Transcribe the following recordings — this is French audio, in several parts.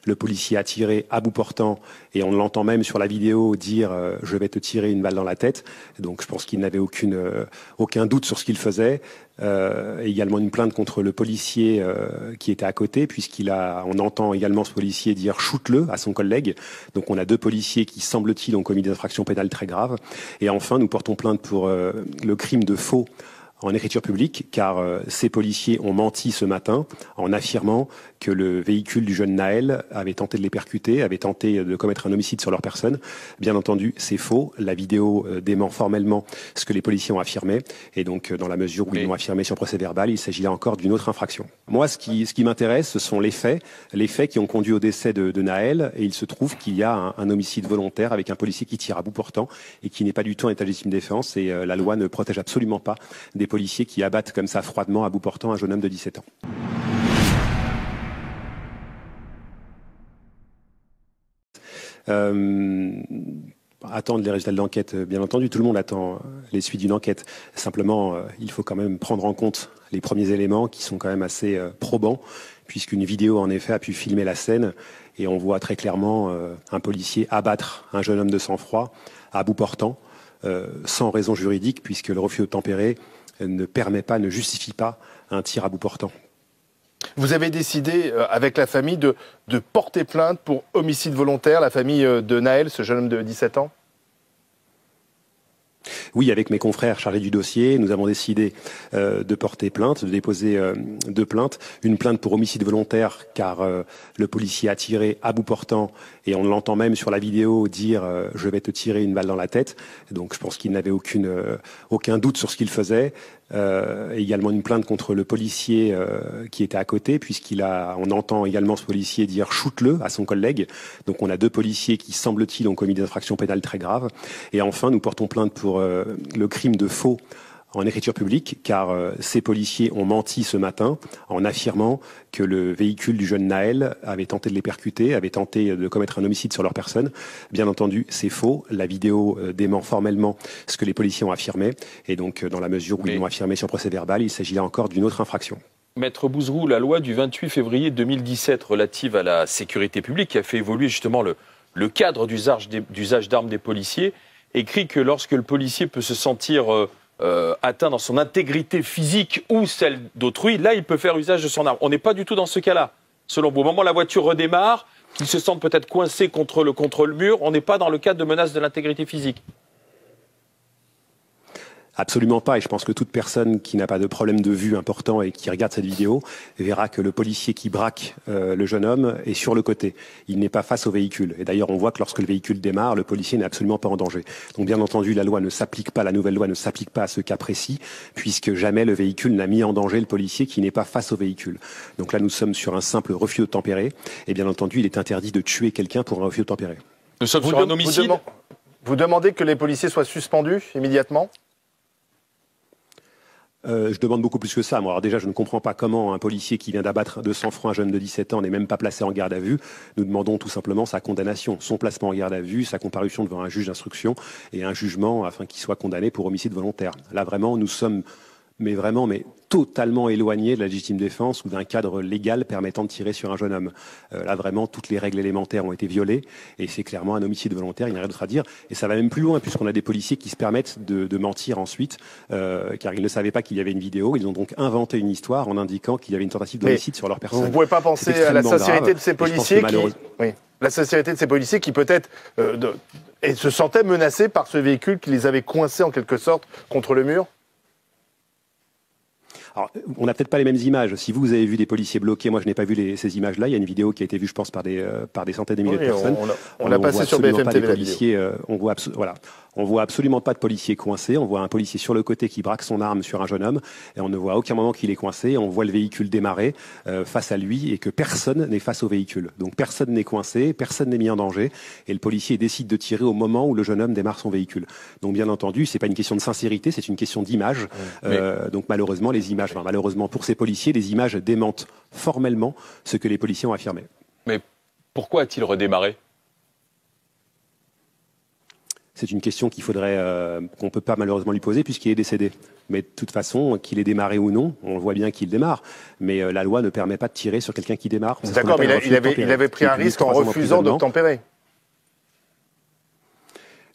le policier a tiré à bout portant et on l'entend même sur la vidéo dire je vais te tirer une balle dans la tête. Donc je pense qu'il n'avait aucun doute sur ce qu'il faisait. Également une plainte contre le policier qui était à côté, on entend également ce policier dire shoot-le à son collègue. Donc on a deux policiers qui, semble-t-il, ont commis des infractions pénales très graves. Et enfin, nous portons plainte pour le crime de faux en écriture publique, car ces policiers ont menti ce matin en affirmant que le véhicule du jeune Naël avait tenté de les percuter, avait tenté de commettre un homicide sur leur personne. Bien entendu, c'est faux. La vidéo dément formellement ce que les policiers ont affirmé. Et donc, dans la mesure où ils l'ont affirmé sur procès verbal, il s'agit là encore d'une autre infraction. Moi, ce qui m'intéresse, ce sont les faits qui ont conduit au décès de Naël. Et il se trouve qu'il y a un homicide volontaire avec un policier qui tire à bout portant et qui n'est pas du tout en état de légitime défense. Et la loi ne protège absolument pas des policiers qui abattent comme ça froidement à bout portant un jeune homme de 17 ans. Attendre les résultats de l'enquête, bien entendu, tout le monde attend les suites d'une enquête. Simplement, il faut quand même prendre en compte les premiers éléments qui sont quand même assez probants, puisqu'une vidéo en effet a pu filmer la scène et on voit très clairement un policier abattre un jeune homme de sang-froid à bout portant, sans raison juridique, puisque le refus d'obtempérer ne justifie pas un tir à bout portant. Vous avez décidé, avec la famille, de porter plainte pour homicide volontaire, la famille de Naël, ce jeune homme de 17 ans? Oui, avec mes confrères chargés du dossier, nous avons décidé de porter plainte, de déposer deux plaintes. Une plainte pour homicide volontaire, car le policier a tiré à bout portant et on l'entend même sur la vidéo dire je vais te tirer une balle dans la tête. Donc je pense qu'il n'avait aucun doute sur ce qu'il faisait. Également une plainte contre le policier qui était à côté, on entend également ce policier dire shoot-le à son collègue. Donc on a deux policiers qui, semble-t-il, ont commis des infractions pénales très graves. Et enfin, nous portons plainte pour le crime de faux en écriture publique, car ces policiers ont menti ce matin en affirmant que le véhicule du jeune Naël avait tenté de les percuter, avait tenté de commettre un homicide sur leur personne. Bien entendu, c'est faux. La vidéo dément formellement ce que les policiers ont affirmé. Et donc, dans la mesure où ils l'ont affirmé sur procès verbal, il s'agit là encore d'une autre infraction. Maître Bouzerou, la loi du 28 février 2017 relative à la sécurité publique, qui a fait évoluer justement le cadre d'usage d'armes des policiers, écrit que lorsque le policier peut se sentir atteint dans son intégrité physique ou celle d'autrui, là, il peut faire usage de son arme. On n'est pas du tout dans ce cas-là. Selon vous, au moment où la voiture redémarre, qu'il se sente peut-être coincé contre le mur, on n'est pas dans le cadre de menace de l'intégrité physique. Absolument pas, et je pense que toute personne qui n'a pas de problème de vue important et qui regarde cette vidéo verra que le policier qui braque le jeune homme est sur le côté. Il n'est pas face au véhicule. Et d'ailleurs, on voit que lorsque le véhicule démarre, le policier n'est absolument pas en danger. Donc bien entendu, la nouvelle loi ne s'applique pas à ce cas précis, puisque jamais le véhicule n'a mis en danger le policier qui n'est pas face au véhicule. Donc là, nous sommes sur un simple refus d'obtempérer, et bien entendu, il est interdit de tuer quelqu'un pour un refus d'obtempérer. Nous sommes sur un homicide. Vous demandez que les policiers soient suspendus immédiatement ? Je demande beaucoup plus que ça. Moi, alors déjà, je ne comprends pas comment un policier qui vient d'abattre de sang-froid un jeune de 17 ans n'est même pas placé en garde à vue. Nous demandons tout simplement sa condamnation, son placement en garde à vue, sa comparution devant un juge d'instruction et un jugement afin qu'il soit condamné pour homicide volontaire. Là, vraiment, nous sommes totalement éloigné de la légitime défense ou d'un cadre légal permettant de tirer sur un jeune homme. Là, vraiment, toutes les règles élémentaires ont été violées et c'est clairement un homicide volontaire, il n'y a rien d'autre à dire. Et ça va même plus loin puisqu'on a des policiers qui se permettent de mentir ensuite car ils ne savaient pas qu'il y avait une vidéo. Ils ont donc inventé une histoire en indiquant qu'il y avait une tentative d'homicide sur leur personne. Vous ne pouvez pas penser à la sincérité de ces policiers la sincérité de ces policiers qui peut-être se sentaient menacés par ce véhicule qui les avait coincés en quelque sorte contre le mur? Alors, on n'a peut-être pas les mêmes images. Si vous avez vu des policiers bloqués, moi je n'ai pas vu ces images-là. Il y a une vidéo qui a été vue, je pense, par des centaines de milliers de personnes. On l'a passé sur BFM TV, la vidéo. On voit absolument pas de policier coincé. On voit un policier sur le côté qui braque son arme sur un jeune homme et on ne voit à aucun moment qu'il est coincé. On voit le véhicule démarrer face à lui et que personne n'est face au véhicule. Donc personne n'est coincé, personne n'est mis en danger et le policier décide de tirer au moment où le jeune homme démarre son véhicule. Donc bien entendu, c'est pas une question de sincérité, c'est une question d'image. Donc malheureusement, malheureusement pour ces policiers, les images démentent formellement ce que les policiers ont affirmé. Mais pourquoi a-t-il redémarré ? c'est une question qu'il faudrait, qu'on peut pas malheureusement lui poser puisqu'il est décédé. Mais de toute façon, qu'il ait démarré ou non, on voit bien qu'il démarre. Mais la loi ne permet pas de tirer sur quelqu'un qui démarre. D'accord, mais il avait pris un risque en refusant d'obtempérer.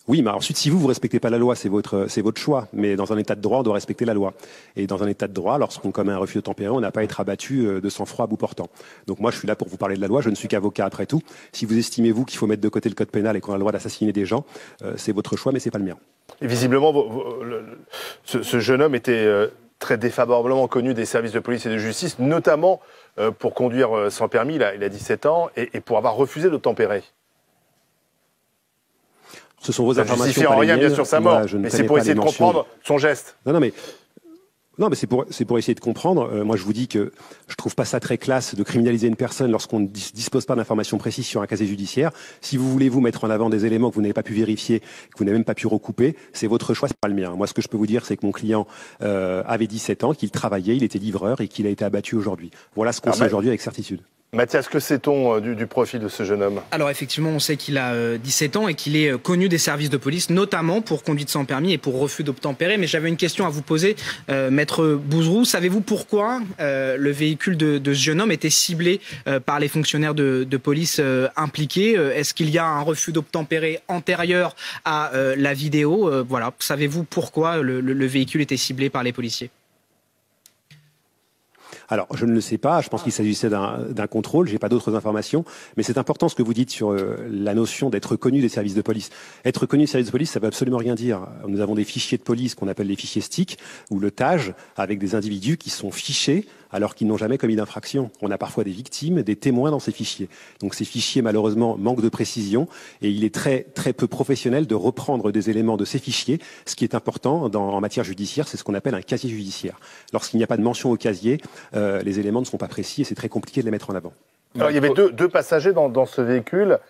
Oui, mais ensuite, si vous respectez pas la loi, c'est votre choix. Mais dans un état de droit, on doit respecter la loi. Et dans un état de droit, lorsqu'on commet un refus d'obtempérer, on n'a pas à être abattu de sang-froid à bout portant. Donc moi, je suis là pour vous parler de la loi. Je ne suis qu'avocat après tout. Si vous estimez, vous, qu'il faut mettre de côté le code pénal et qu'on a le droit d'assassiner des gens, c'est votre choix, mais c'est pas le mien. Et visiblement, ce jeune homme était très défavorablement connu des services de police et de justice, notamment pour conduire sans permis. Il a 17 ans et pour avoir refusé d'obtempérer. Ce sont vos informations. Ça ne justifie en rien, bien sûr, sa mort. Mais c'est pour essayer de comprendre son geste. Non, mais c'est pour essayer de comprendre. Moi, je vous dis que je trouve pas ça très classe de criminaliser une personne lorsqu'on ne dispose pas d'informations précises sur un casier judiciaire. Si vous voulez vous mettre en avant des éléments que vous n'avez pas pu vérifier, que vous n'avez même pas pu recouper, c'est votre choix, c'est pas le mien. Moi, ce que je peux vous dire, c'est que mon client avait 17 ans, qu'il travaillait, il était livreur et qu'il a été abattu aujourd'hui. Voilà ce qu'on sait aujourd'hui avec certitude. Mathias, que sait-on du profil de ce jeune homme? Alors effectivement, on sait qu'il a 17 ans et qu'il est connu des services de police, notamment pour conduite sans permis et pour refus d'obtempérer. Mais j'avais une question à vous poser, Maître Bouzrou. Savez-vous pourquoi le véhicule de ce jeune homme était ciblé par les fonctionnaires de police impliqués? Est-ce qu'il y a un refus d'obtempérer antérieur à la vidéo? Voilà. Savez-vous pourquoi le véhicule était ciblé par les policiers? Alors, je ne le sais pas. Je pense qu'il s'agissait d'un contrôle. J'ai pas d'autres informations. Mais c'est important ce que vous dites sur la notion d'être connu des services de police. Être connu des services de police, ça veut absolument rien dire. Nous avons des fichiers de police qu'on appelle les fichiers STIC ou le TAG, avec des individus qui sont fichés alors qu'ils n'ont jamais commis d'infraction. On a parfois des victimes, des témoins dans ces fichiers. Donc ces fichiers, malheureusement, manquent de précision et il est très, très peu professionnel de reprendre des éléments de ces fichiers. Ce qui est important en matière judiciaire, c'est ce qu'on appelle un casier judiciaire. Lorsqu'il n'y a pas de mention au casier, les éléments ne sont pas précis et c'est très compliqué de les mettre en avant. Alors, il y avait deux passagers dans ce véhicule.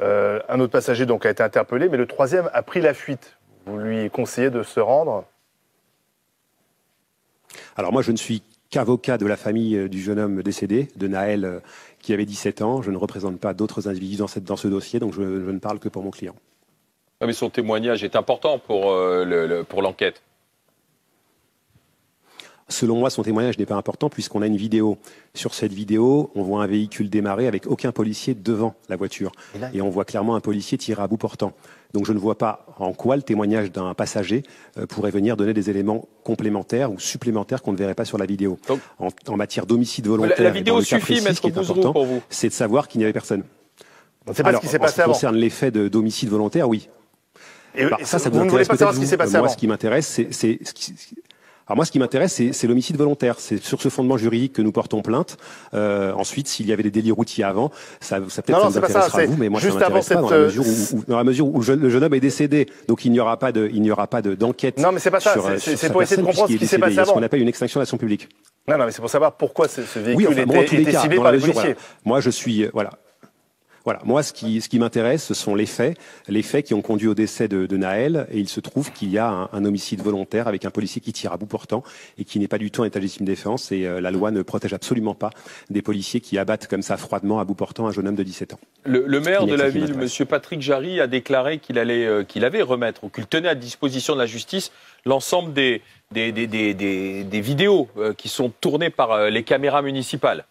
Un autre passager donc a été interpellé, mais le troisième a pris la fuite. Vous lui conseillez de se rendre? Alors moi, je ne suis qu'avocat de la famille du jeune homme décédé, de Naël, qui avait 17 ans. Je ne représente pas d'autres individus dans ce dossier, donc je ne parle que pour mon client. Mais son témoignage est important pour l'enquête. Selon moi, son témoignage n'est pas important puisqu'on a une vidéo. Sur cette vidéo, on voit un véhicule démarrer avec aucun policier devant la voiture. Et on voit clairement un policier tirer à bout portant. Donc je ne vois pas en quoi le témoignage d'un passager pourrait venir donner des éléments complémentaires ou supplémentaires qu'on ne verrait pas sur la vidéo. Donc, en matière d'homicide volontaire, la vidéo suffit, Maître Bouzrou, pour vous? C'est de savoir qu'il n'y avait personne. C'est pas ce qui s'est passé avant. En ce qui concerne les faits d'homicide volontaire, oui. Ça vous ne voulez pas savoir ce qui s'est passé avant? Moi, ce qui m'intéresse, alors moi, ce qui m'intéresse, c'est l'homicide volontaire. C'est sur ce fondement juridique que nous portons plainte. Ensuite, s'il y avait des délits routiers avant, ça peut-être ça vous intéressera à vous, mais moi, ça m'intéresse pas dans la mesure où le jeune homme est décédé. Donc, il n'y aura pas d'enquête. Non, mais c'est pas ça. C'est pour essayer de comprendre ce qui s'est passé avant. Il y a ce qu'on appelle une extinction de l'action publique. Non, mais c'est pour savoir pourquoi ce véhicule était ciblé par les policiers. Moi, je suis, Voilà, moi, ce qui m'intéresse, ce sont les faits qui ont conduit au décès de Naël, et il se trouve qu'il y a un homicide volontaire avec un policier qui tire à bout portant et qui n'est pas du tout en état de légitime défense, et la loi ne protège absolument pas des policiers qui abattent comme ça froidement à bout portant un jeune homme de 17 ans. Le maire de la ville, M. Patrick Jarry, a déclaré qu'il avait remettre ou qu'il tenait à disposition de la justice l'ensemble des vidéos qui sont tournées par les caméras municipales.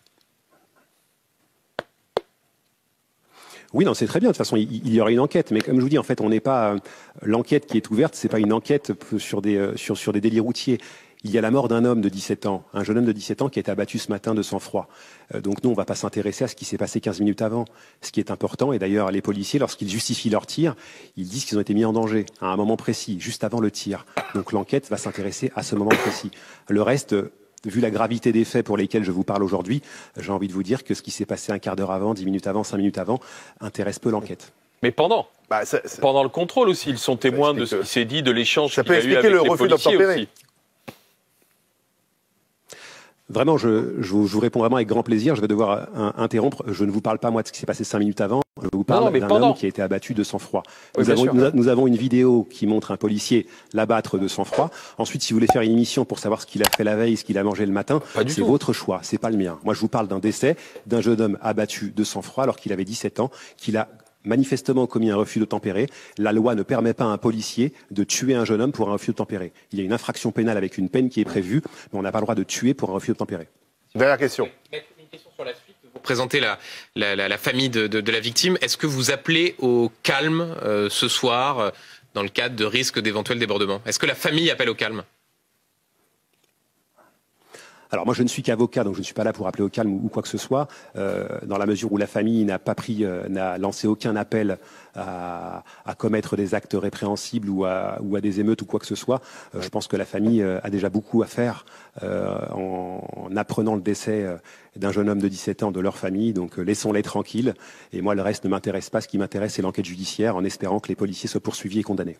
Oui, non, c'est très bien. De toute façon, il y aura une enquête. Mais comme je vous dis, en fait, on n'est pas l'enquête qui est ouverte. C'est pas une enquête sur des délits routiers. Il y a la mort d'un homme de 17 ans, un jeune homme de 17 ans qui a été abattu ce matin de sang-froid. Donc nous, on ne va pas s'intéresser à ce qui s'est passé 15 minutes avant. Ce qui est important, et d'ailleurs, les policiers, lorsqu'ils justifient leur tir, ils disent qu'ils ont été mis en danger à un moment précis, juste avant le tir. Donc l'enquête va s'intéresser à ce moment précis. Le reste, vu la gravité des faits pour lesquels je vous parle aujourd'hui, j'ai envie de vous dire que ce qui s'est passé un quart d'heure avant, 10 minutes avant, 5 minutes avant, intéresse peu l'enquête. Mais pendant le contrôle aussi, ils sont témoins de ce qui s'est dit, de l'échange qu'il y a eu avec les policiers aussi. Vraiment, je vous réponds vraiment avec grand plaisir. Je vais devoir interrompre. Je ne vous parle pas, moi, de ce qui s'est passé 5 minutes avant. Je vous parle d'un homme qui a été abattu de sang-froid. Nous avons une vidéo qui montre un policier l'abattre de sang-froid. Ensuite, si vous voulez faire une émission pour savoir ce qu'il a fait la veille, ce qu'il a mangé le matin, c'est votre choix. C'est pas le mien. Moi, je vous parle d'un décès d'un jeune homme abattu de sang-froid alors qu'il avait 17 ans, qu'il a manifestement commis un refus d'obtempérer. La loi ne permet pas à un policier de tuer un jeune homme pour un refus d'obtempérer. Il y a une infraction pénale avec une peine qui est prévue, mais on n'a pas le droit de tuer pour un refus d'obtempérer. Dernière question. Une question sur la suite. Vous présentez la famille de la victime. Est-ce que vous appelez au calme ce soir dans le cadre de risque d'éventuels débordements? Est-ce que la famille appelle au calme? Alors moi je ne suis qu'avocat, donc je ne suis pas là pour appeler au calme ou quoi que ce soit, dans la mesure où la famille n'a lancé aucun appel à commettre des actes répréhensibles ou à des émeutes ou quoi que ce soit. Je pense que la famille a déjà beaucoup à faire en apprenant le décès d'un jeune homme de 17 ans de leur famille, donc laissons-les tranquilles. Et moi le reste ne m'intéresse pas, ce qui m'intéresse c'est l'enquête judiciaire, en espérant que les policiers soient poursuivis et condamnés.